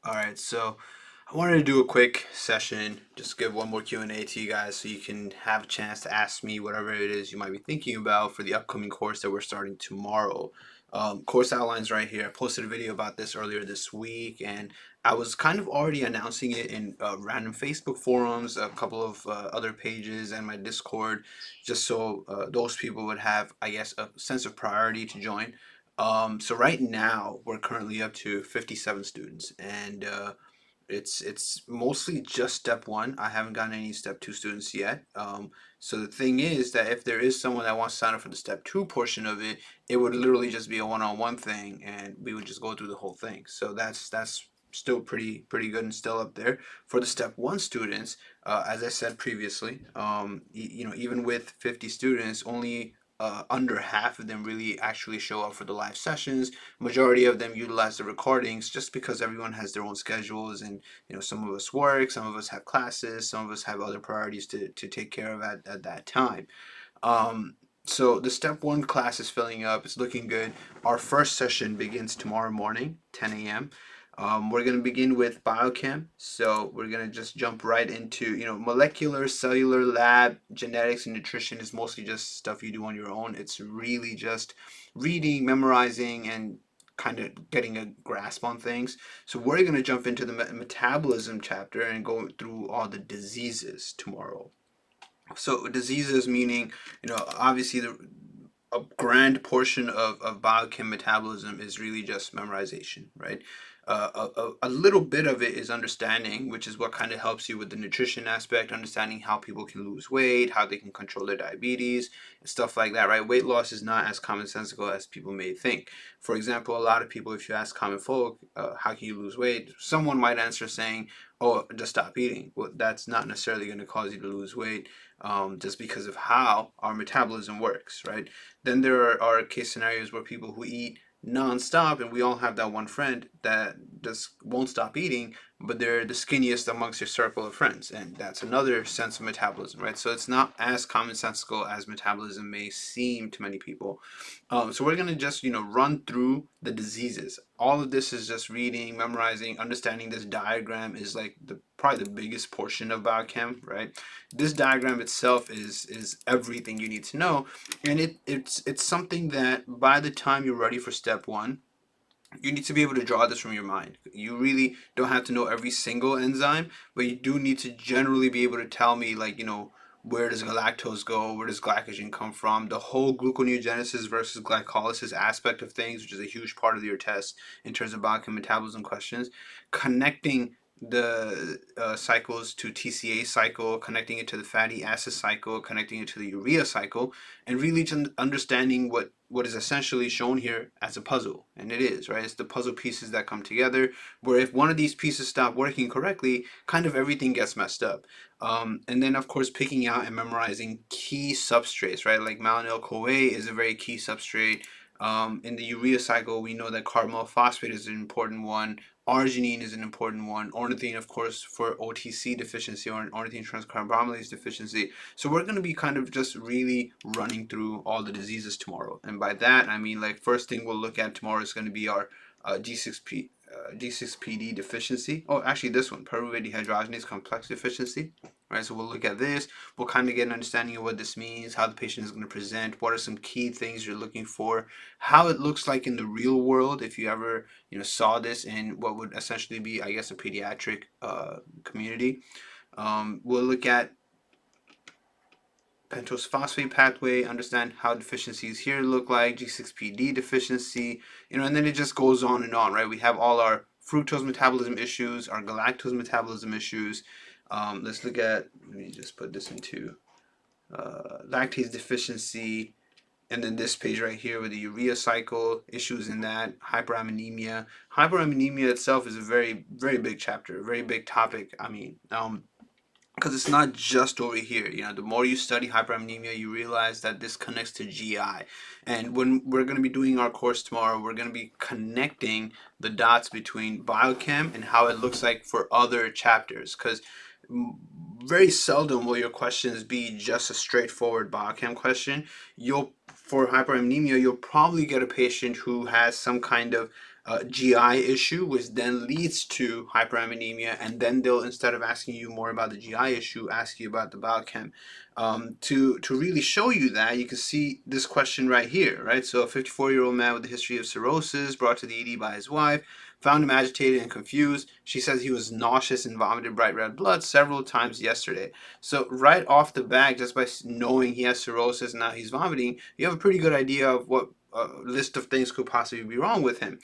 All right, so I wanted to do a quick session, just give one more Q&A to you guys so you can have a chance to ask me whatever it is you might be thinking about for the upcoming course that we're starting tomorrow. Course outlines right here. I posted a video about this earlier this week, and I was kind of already announcing it in random Facebook forums, a couple of other pages, and my Discord, just so those people would have, I guess, a sense of priority to join. So right now we're currently up to 57 students, and it's mostly just step one. I haven't gotten any step two students yet. So the thing is that if there is someone that wants to sign up for the step two portion of it, it would literally just be a one-on-one thing, and we would just go through the whole thing. So that's still pretty good and still up there. For the step one students, as I said previously, even with 50 students, only under half of them really actually show up for the live sessions. Majority of them utilize the recordings just because everyone has their own schedules, and some of us work, some of us have classes, some of us have other priorities to take care of at that time. So the step one class is filling up. It's looking good. Our first session begins tomorrow morning, 10 a.m. We're going to begin with biochem. So we're going to just jump right into, molecular, cellular lab, genetics, and nutrition is mostly just stuff you do on your own. It's really just reading, memorizing, and kind of getting a grasp on things. So we're going to jump into the metabolism chapter and go through all the diseases tomorrow. So diseases meaning, obviously a grand portion of biochem metabolism is really just memorization, right? A little bit of it is understanding, which is what kind of helps you with the nutrition aspect, understanding how people can lose weight, how they can control their diabetes, and stuff like that, right? Weight loss is not as commonsensical as people may think. For example, a lot of people, if you ask common folk, how can you lose weight? Someone might answer saying, oh, just stop eating. Well, that's not necessarily going to cause you to lose weight, just because of how our metabolism works, right? Then there are case scenarios where people who eat non-stop, and we all have that one friend that just won't stop eating, but they're the skinniest amongst your circle of friends, and that's another sense of metabolism, right? So it's not as commonsensical as metabolism may seem to many people. So we're gonna just run through the diseases. All of this is just reading, memorizing, understanding. This diagram is like probably the biggest portion of biochem, right? This diagram itself is everything you need to know, and it's something that by the time you're ready for step one, you need to be able to draw this from your mind. You really don't have to know every single enzyme, but you do need to generally be able to tell me, like, where does galactose go? Where does glycogen come from? The whole gluconeogenesis versus glycolysis aspect of things, which is a huge part of your test in terms of biochem metabolism questions. Connecting the cycles to TCA cycle, connecting it to the fatty acid cycle, connecting it to the urea cycle, and really just understanding what is essentially shown here as a puzzle. And it is, right? It's the puzzle pieces that come together, where if one of these pieces stop working correctly, kind of everything gets messed up. And then, of course, picking out and memorizing key substrates, right? Like malonyl-CoA is a very key substrate. In the urea cycle, we know that carbonyl phosphate is an important one. Arginine is an important one. Ornithine, of course, for OTC deficiency, or ornithine transcarbamylase deficiency. So we're going to be kind of just really running through all the diseases tomorrow. And by that, I mean, like, first thing we'll look at tomorrow is going to be our G6PD deficiency. Oh, actually, this one, pyruvate dehydrogenase complex deficiency. Right, so we'll look at this. We'll kind of get an understanding of what this means, how the patient is going to present, what are some key things you're looking for, how it looks like in the real world if you ever saw this in what would essentially be, I guess, a pediatric community. We'll look at pentose phosphate pathway, understand how deficiencies here look like, G6PD deficiency, and then it just goes on and on, right? We have all our fructose metabolism issues, our galactose metabolism issues. Let's look at, let me just put this into lactase deficiency, and then this page right here with the urea cycle, issues in that, hyperammonemia. Hyperammonemia itself is a very, very big chapter, a very big topic. I mean, because it's not just over here. The more you study hyperammonemia, you realize that this connects to GI. And when we're going to be doing our course tomorrow, we're going to be connecting the dots between biochem and how it looks like for other chapters. Because very seldom will your questions be just a straightforward biochem question. For hyperammonemia, you'll probably get a patient who has some kind of GI issue, which then leads to hyperammonemia, and then they'll, instead of asking you more about the GI issue, ask you about the biochem. To really show you that, you can see this question right here, right? So a 54-year-old man with a history of cirrhosis brought to the ED by his wife, found him agitated and confused. She says he was nauseous and vomited bright red blood several times yesterday. So right off the bat, just by knowing he has cirrhosis and now he's vomiting, you have a pretty good idea of what list of things could possibly be wrong with him.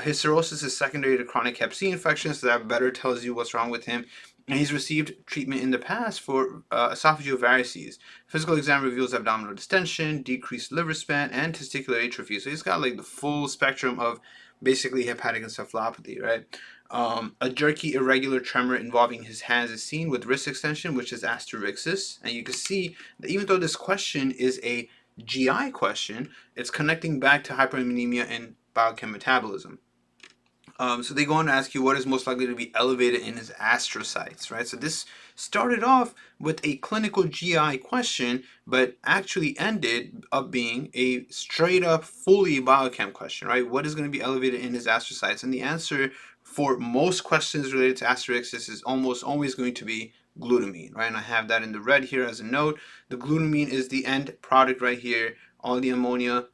His cirrhosis is secondary to chronic hep C infection, so that better tells you what's wrong with him. And he's received treatment in the past for esophageal varices. Physical exam reveals abdominal distension, decreased liver span, and testicular atrophy. So he's got like the full spectrum of basically hepatic encephalopathy, right? A jerky, irregular tremor involving his hands is seen with wrist extension, which is asterixis. And you can see that even though this question is a GI question, it's connecting back to hyperammonemia and biochem metabolism. So they go on to ask you what is most likely to be elevated in his astrocytes, right? So this started off with a clinical GI question, but actually ended up being a straight up fully biochem question, right? What is going to be elevated in his astrocytes? And the answer for most questions related to asterixis is almost always going to be glutamine, right? And I have that in the red here as a note. The glutamine is the end product right here. All the ammonia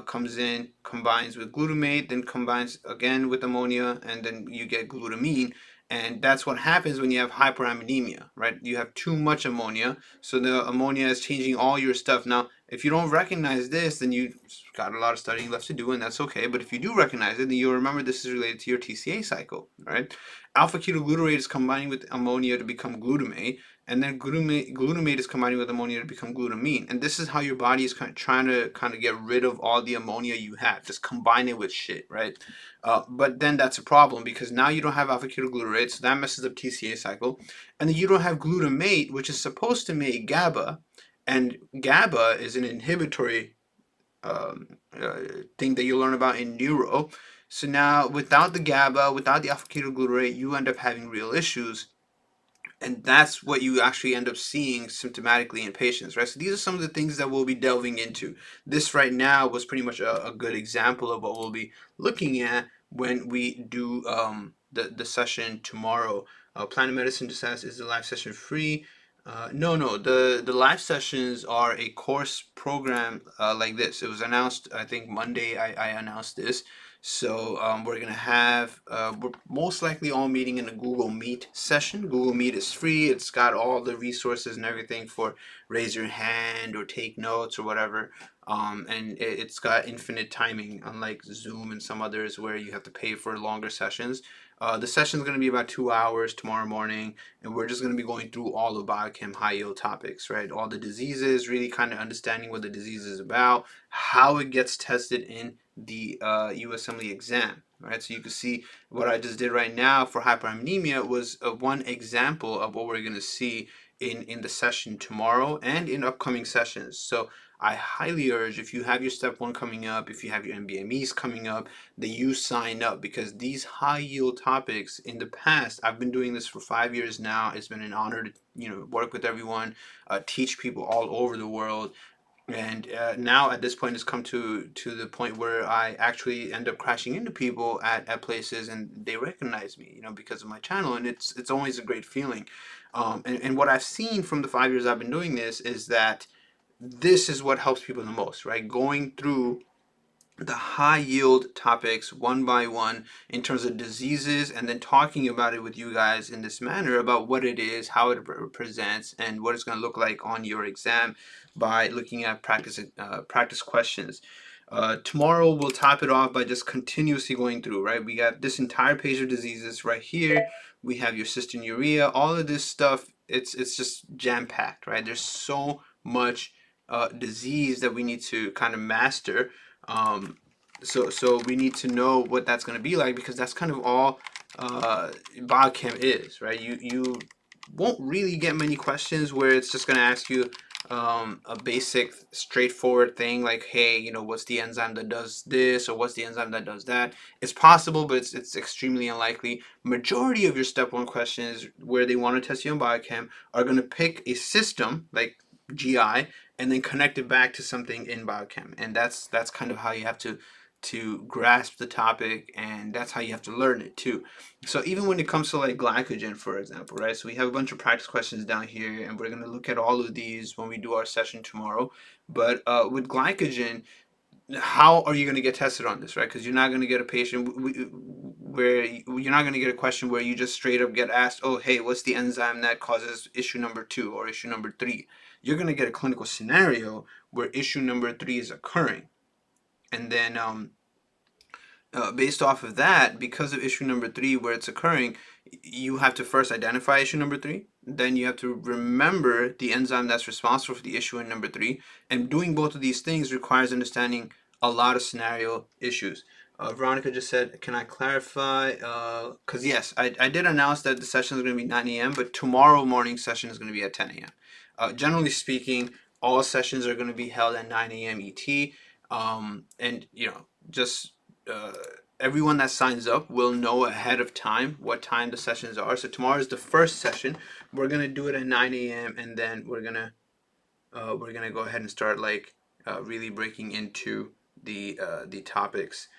comes in, combines with glutamate, then combines again with ammonia, and then you get glutamine. And that's what happens when you have hyperammonemia, right? You have too much ammonia, so the ammonia is changing all your stuff. Now, if you don't recognize this, then you got a lot of studying left to do, and that's okay. But if you do recognize it, then you'll remember this is related to your TCA cycle, right? Alpha-ketoglutarate is combining with ammonia to become glutamate, and then glutamate is combining with ammonia to become glutamine. And this is how your body is trying to get rid of all the ammonia you have. Just combine it with shit, right? But then that's a problem, because now you don't have alpha-ketoglutarate, so that messes up TCA cycle. And then you don't have glutamate, which is supposed to make GABA. And GABA is an inhibitory thing that you learn about in neuro. So now without the GABA, without the alpha-ketoglutarate, you end up having real issues. And that's what you actually end up seeing symptomatically in patients, right? So these are some of the things that we'll be delving into. This right now was pretty much a good example of what we'll be looking at when we do the session tomorrow. Planet Medicine just asked, is the live session free? No, the live sessions are a course program like this. It was announced, I think Monday I announced this. So we're gonna have, we're most likely all meeting in a Google Meet session. Google Meet is free. It's got all the resources and everything for raise your hand or take notes or whatever. And it's got infinite timing, unlike Zoom and some others where you have to pay for longer sessions. The session is going to be about 2 hours tomorrow morning, and we're just going to be going through all the biochem high yield topics, right? All the diseases, really kind of understanding what the disease is about, how it gets tested in the USMLE exam, right? So you can see what I just did right now for hyperammonemia was one example of what we're going to see in the session tomorrow and in upcoming sessions. So I highly urge, if you have your step 1 coming up, if you have your MBMEs coming up, that you sign up, because these high yield topics in the past, I've been doing this for 5 years now. It's been an honor to work with everyone, teach people all over the world. And now at this point, it's come to the point where I actually end up crashing into people at places, and they recognize me, because of my channel, and it's always a great feeling. And what I've seen from the 5 years I've been doing this is that this is what helps people the most, right? Going through the high yield topics one by one in terms of diseases, and then talking about it with you guys in this manner about what it is, how it presents, and what it's going to look like on your exam by looking at practice questions. Tomorrow we'll top it off by just continuously going through, right? We got this entire page of diseases right here. We have your cystinuria, all of this stuff. It's just jam-packed, right? There's so much disease that we need to kind of master. So we need to know what that's going to be like, because that's kind of all biochem is, right? You won't really get many questions where it's just going to ask you a basic straightforward thing like, hey, what's the enzyme that does this, or what's the enzyme that does that. It's possible, but it's extremely unlikely. Majority of your step 1 questions where they want to test you on biochem are going to pick a system like GI and then connect it back to something in biochem, and that's kind of how you have to to grasp the topic, and that's how you have to learn it too. So even when it comes to like glycogen, for example, right? So we have a bunch of practice questions down here, and we're going to look at all of these when we do our session tomorrow. But with glycogen, how are you going to get tested on this, right? Because you're not going to get a patient where you're not going to get a question where you just straight up get asked, oh, hey, what's the enzyme that causes issue number 2 or issue number 3? You're going to get a clinical scenario where issue number 3 is occurring. And then based off of that, because of issue number 3 where it's occurring, you have to first identify issue number 3. Then you have to remember the enzyme that's responsible for the issue in number 3. And doing both of these things requires understanding a lot of scenario issues. Veronica just said, can I clarify? Because yes, I did announce that the session is going to be 9 a.m., but tomorrow morning session is going to be at 10 a.m. Generally speaking, all sessions are going to be held at 9 a.m. ET. And, you know, just everyone that signs up will know ahead of time what time the sessions are. So tomorrow is the first session. We're going to do it at 9 a.m. and then we're going to go ahead and start like really breaking into the topics.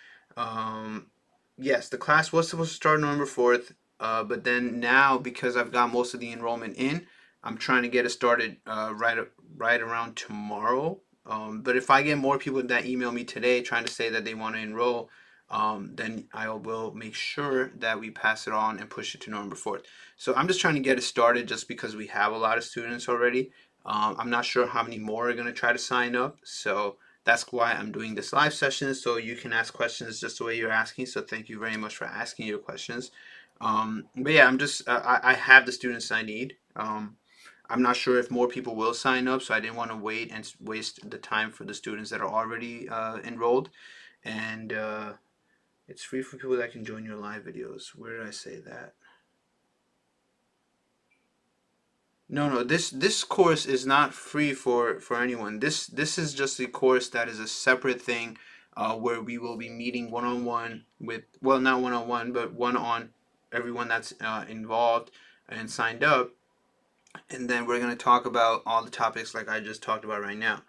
Yes, the class was supposed to start November 4th, but then now because I've got most of the enrollment in, I'm trying to get it started right around tomorrow. But if I get more people that email me today trying to say that they want to enroll, then I will make sure that we pass it on and push it to November 4th. So I'm just trying to get it started just because we have a lot of students already. I'm not sure how many more are going to try to sign up. So that's why I'm doing this live session, so you can ask questions just the way you're asking. So thank you very much for asking your questions. But yeah, I'm just, I have the students I need. I'm not sure if more people will sign up, so I didn't want to wait and waste the time for the students that are already enrolled. And it's free for people that can join your live videos. Where did I say that? No, this course is not free for anyone. This is just a course that is a separate thing where we will be meeting one-on-one with, well, not one-on-one, but one-on everyone that's involved and signed up. And then we're going to talk about all the topics like I just talked about right now.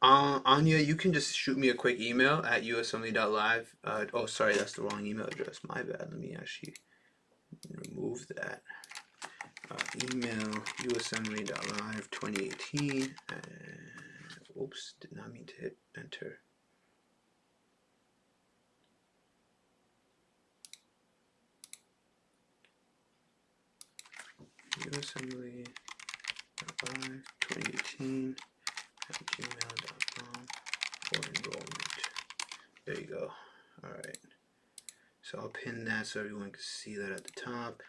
Anya, you can just shoot me a quick email at USMLE.live. Oh, sorry, that's the wrong email address. My bad. Let me actually remove that. Email USMLE.live 2018. Oops, did not mean to hit enter. USMLE.live 2018 at gmail.com for enrollment. There you go. Alright. So I'll pin that so everyone can see that at the top.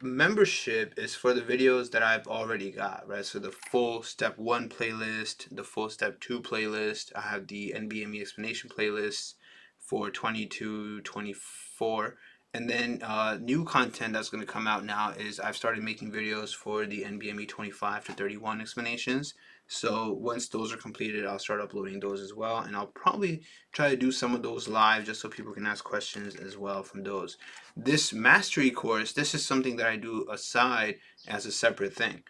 Membership is for the videos that I've already got, right? So the full step 1 playlist, the full step 2 playlist. I have the NBME explanation playlist for 22, 24. And then new content that's going to come out now is I've started making videos for the NBME 25 to 31 explanations. So once those are completed, I'll start uploading those as well. And I'll probably try to do some of those live just so people can ask questions as well from those. This mastery course, this is something that I do aside as a separate thing.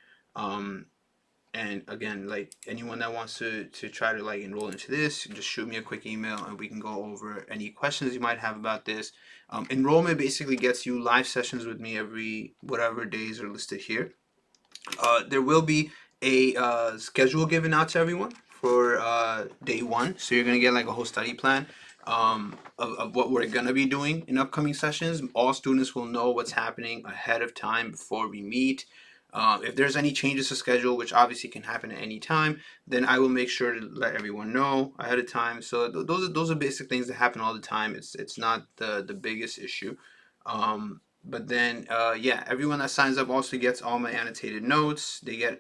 And again, like anyone that wants to try to like enroll into this, just shoot me a quick email and we can go over any questions you might have about this. Enrollment basically gets you live sessions with me every whatever days are listed here. There will be a schedule given out to everyone for day 1. So you're going to get like a whole study plan of what we're going to be doing in upcoming sessions. All students will know what's happening ahead of time before we meet. If there's any changes to schedule, which obviously can happen at any time, then I will make sure to let everyone know ahead of time. So those are basic things that happen all the time. It's not the biggest issue. But then, yeah, everyone that signs up also gets all my annotated notes. They get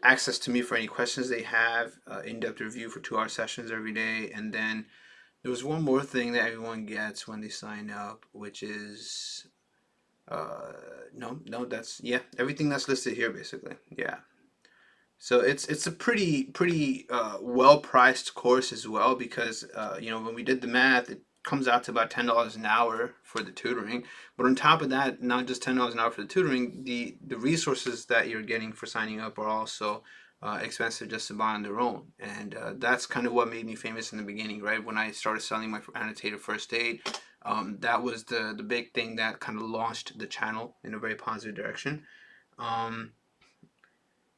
access to me for any questions they have, in-depth review for 2-hour sessions every day. And then there was one more thing that everyone gets when they sign up, which is... no, that's, yeah, everything that's listed here basically. Yeah, so it's a pretty well priced course as well, because you know, when we did the math, it comes out to about $10 an hour for the tutoring. But on top of that, not just $10 an hour for the tutoring, the resources that you're getting for signing up are also expensive just to buy on their own. And that's kind of what made me famous in the beginning, right? When I started selling my annotated first aid, that was the big thing that kind of launched the channel in a very positive direction.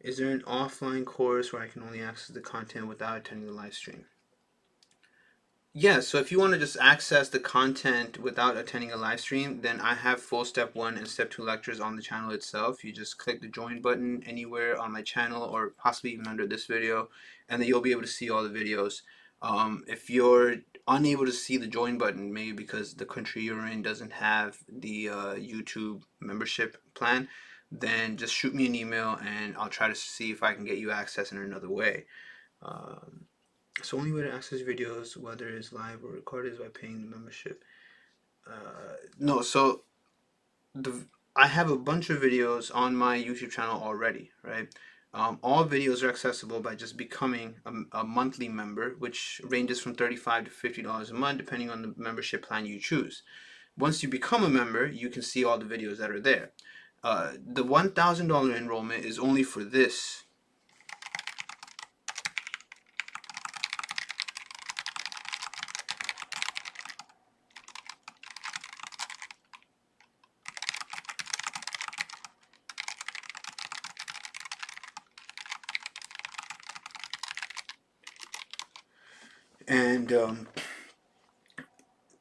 Is there an offline course where I can only access the content without attending the live stream? Yeah, so if you want to just access the content without attending a live stream, then I have full step 1 and step 2 lectures on the channel itself. You just click the join button anywhere on my channel or possibly even under this video, and then you'll be able to see all the videos. If you're unable to see the join button, maybe because the country you're in doesn't have the YouTube membership plan, then just shoot me an email and I'll try to see if I can get you access in another way. So only way to access videos, whether it's live or recorded, is by paying the membership. No, so I have a bunch of videos on my YouTube channel already, right? All videos are accessible by just becoming a monthly member, which ranges from $35 to $50 a month, depending on the membership plan you choose. Once you become a member, you can see all the videos that are there. The $1,000 enrollment is only for this. And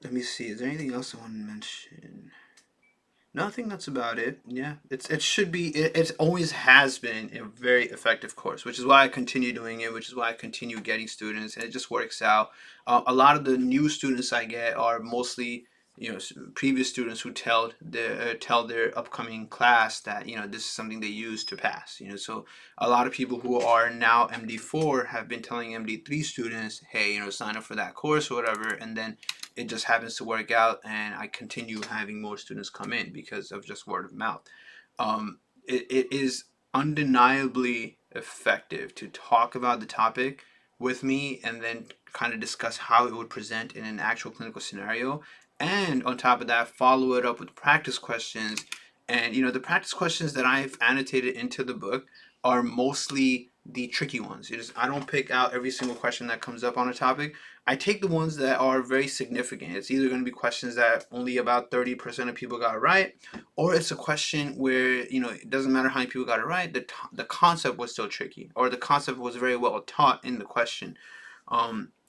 let me see, is there anything else I want to mention? No, I think that's about it. Yeah, it should be, it always has been a very effective course, which is why I continue doing it, which is why I continue getting students, and it just works out. A lot of the new students I get are mostly, previous students who tell their upcoming class that, this is something they use to pass. So a lot of people who are now MD4 have been telling MD3 students, hey, sign up for that course or whatever, and then it just happens to work out, and I continue having more students come in because of just word of mouth. It is undeniably effective to talk about the topic with me and then kind of discuss how it would present in an actual clinical scenario, and on top of that, follow it up with practice questions. And the practice questions that I've annotated into the book are mostly the tricky ones. I don't pick out every single question that comes up on a topic. I take the ones that are very significant. It's either going to be questions that only about 30% of people got right, or it's a question where, it doesn't matter how many people got it right, the concept was still tricky, or the concept was very well taught in the question.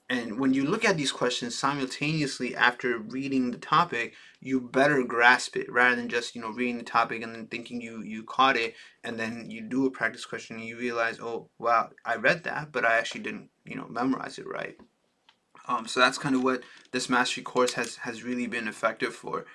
And when you look at these questions simultaneously after reading the topic, you better grasp it rather than just, reading the topic and then thinking you caught it, and then you do a practice question and you realize, oh, wow, I read that, but I actually didn't, memorize it right. So that's kind of what this mastery course has really been effective for.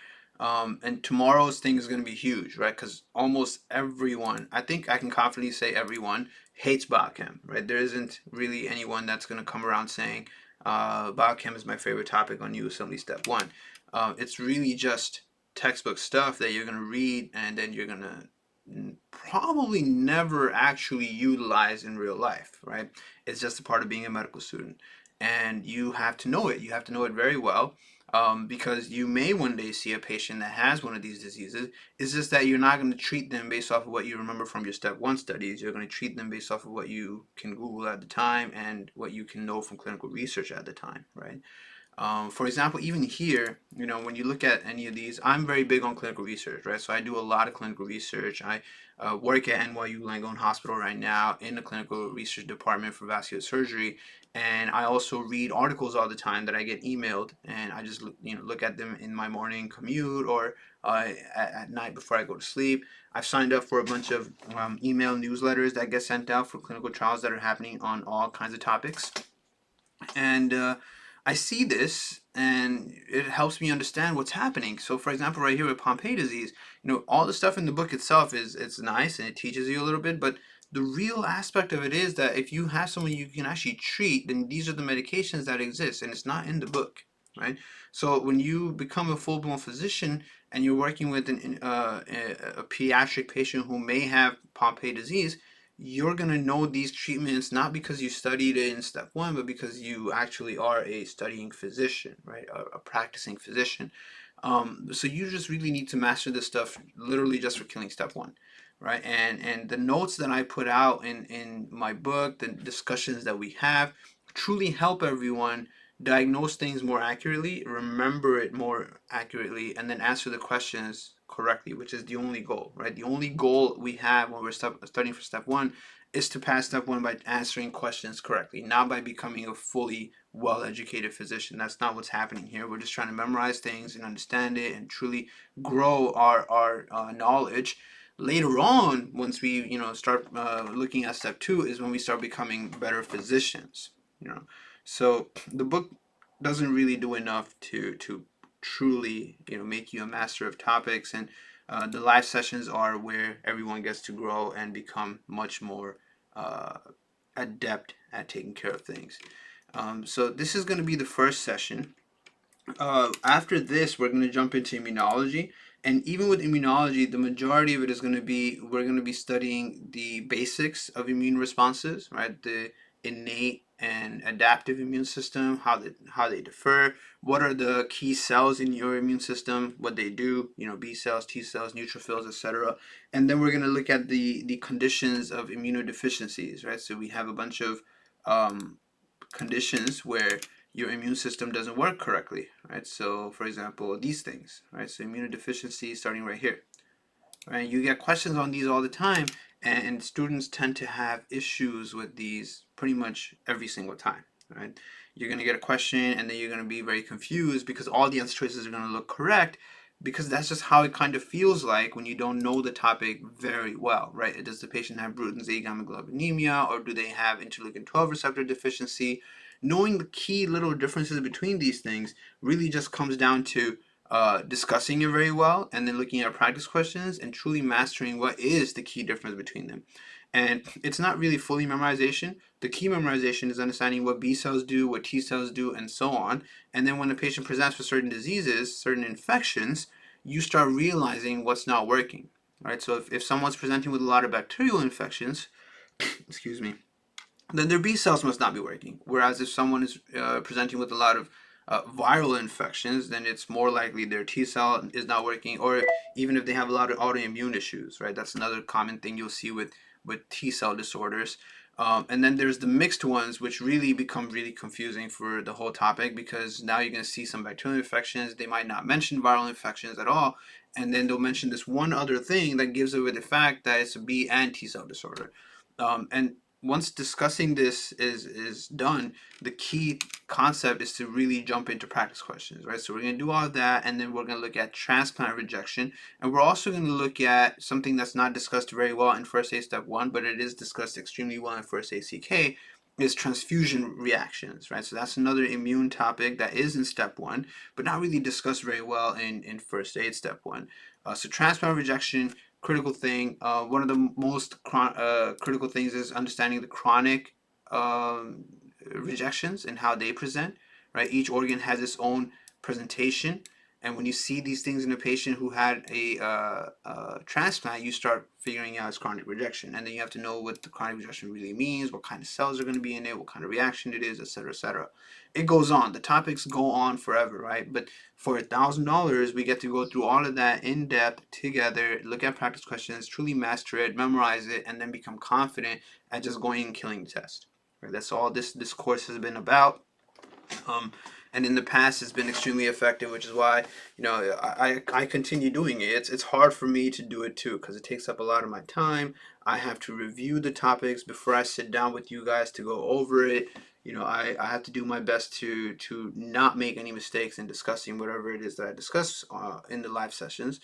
And tomorrow's thing is going to be huge, right? Because almost everyone, I think I can confidently say everyone, hates biochem, right? There isn't really anyone that's going to come around saying biochem is my favorite topic on USMLE Step 1. It's really just textbook stuff that you're going to read, and then you're going to probably never actually utilize in real life, right? It's just a part of being a medical student. And you have to know it. You have to know it very well, because you may one day see a patient that has one of these diseases. It's just that you're not going to treat them based off of what you remember from your Step 1 studies. You're going to treat them based off of what you can Google at the time and what you can know from clinical research at the time, right? For example, even here, when you look at any of these, I'm very big on clinical research, right? So I do a lot of clinical research. I work at NYU Langone Hospital right now in the clinical research department for vascular surgery. And I also read articles all the time that I get emailed, and I just look at them in my morning commute or at night before I go to sleep. I've signed up for a bunch of email newsletters that get sent out for clinical trials that are happening on all kinds of topics. And I see this, and it helps me understand what's happening. So, for example, right here with Pompe disease, all the stuff in the book itself it's nice and it teaches you a little bit, but the real aspect of it is that if you have someone you can actually treat, then these are the medications that exist, and it's not in the book, right? So when you become a full-blown physician and you're working with a pediatric patient who may have Pompe disease, you're going to know these treatments not because you studied it in Step 1, but because you actually are a studying physician, right? A practicing physician. So you just really need to master this stuff literally just for killing Step 1. right? And the notes that I put out in my book, the discussions that we have, truly help everyone diagnose things more accurately, remember it more accurately, and then answer the questions correctly, which is the only goal, right? The only goal we have when we're studying for step one is to pass step one by answering questions correctly, not by becoming a fully well-educated physician. That's not what's happening here. We're just trying to memorize things and understand it and truly grow our knowledge. Later on, once we start looking at step two, is when we start becoming better physicians. So the book doesn't really do enough to truly make you a master of topics, and the live sessions are where everyone gets to grow and become much more adept at taking care of things. So this is going to be the first session. After this, we're going to jump into immunology. And even with immunology, the majority of it is going to be, we're going to be studying the basics of immune responses, right? The innate and adaptive immune system, how they differ, what are the key cells in your immune system, what they do, B cells, T cells, neutrophils, etc. And then we're going to look at the conditions of immunodeficiencies, right? So we have a bunch of conditions where your immune system doesn't work correctly, right? So for example, these things, right? So immunodeficiency starting right here, right? You get questions on these all the time, and students tend to have issues with these pretty much every single time, right? You're going to get a question and then you're going to be very confused because all the answer choices are going to look correct, because that's just how it kind of feels like when you don't know the topic very well, right? Does the patient have Bruton's A gamma globulinemia, or do they have interleukin 12 receptor deficiency? Knowing the key little differences between these things really just comes down to discussing it very well, and then looking at practice questions and truly mastering what is the key difference between them. And it's not really fully memorization. The key memorization is understanding what B cells do, what T cells do, and so on. And then when the patient presents with certain diseases, certain infections, you start realizing what's not working, right? So if someone's presenting with a lot of bacterial infections, excuse me, then their B cells must not be working. Whereas if someone is presenting with a lot of viral infections, then it's more likely their T cell is not working, or even if they have a lot of autoimmune issues, right? That's another common thing you'll see with T cell disorders. And then there's the mixed ones, which really become really confusing for the whole topic, because now you're going to see some bacterial infections. They might not mention viral infections at all, and then they'll mention this one other thing that gives away the fact that it's a B and T cell disorder. And once discussing this is done, the key concept is to really jump into practice questions, right? So we're going to do all of that, and then we're going to look at transplant rejection, and we're also going to look at something that's not discussed very well in first aid step one, but it is discussed extremely well in first aid CK, is transfusion reactions, right? So that's another immune topic that is in step one, but not really discussed very well in first aid step one. So transplant rejection, critical thing. One of the most critical things is understanding the chronic rejections and how they present, right? Each organ has its own presentation, and when you see these things in a patient who had a transplant, you start figuring out it's chronic rejection, and then you have to know what the chronic rejection really means, what kind of cells are going to be in it, what kind of reaction it is, etc., etc. It goes on. The topics go on forever, right? But for $1,000, we get to go through all of that in depth together, look at practice questions, truly master it, memorize it, and then become confident at just going and killing the test. Right? That's all this course has been about. And in the past, it's been extremely effective, which is why I continue doing it. It's hard for me to do it too, because it takes up a lot of my time. I have to review the topics before I sit down with you guys to go over it. I have to do my best to not make any mistakes in discussing whatever it is that I discuss in the live sessions.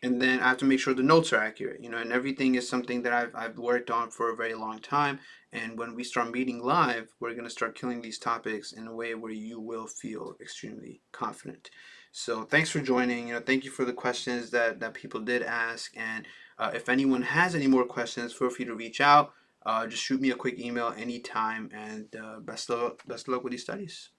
And then I have to make sure the notes are accurate, and everything is something that I've worked on for a very long time. And when we start meeting live, we're going to start killing these topics in a way where you will feel extremely confident. So thanks for joining. Thank you for the questions that people did ask. And if anyone has any more questions, feel free to reach out. Just shoot me a quick email anytime. And best of luck with these studies.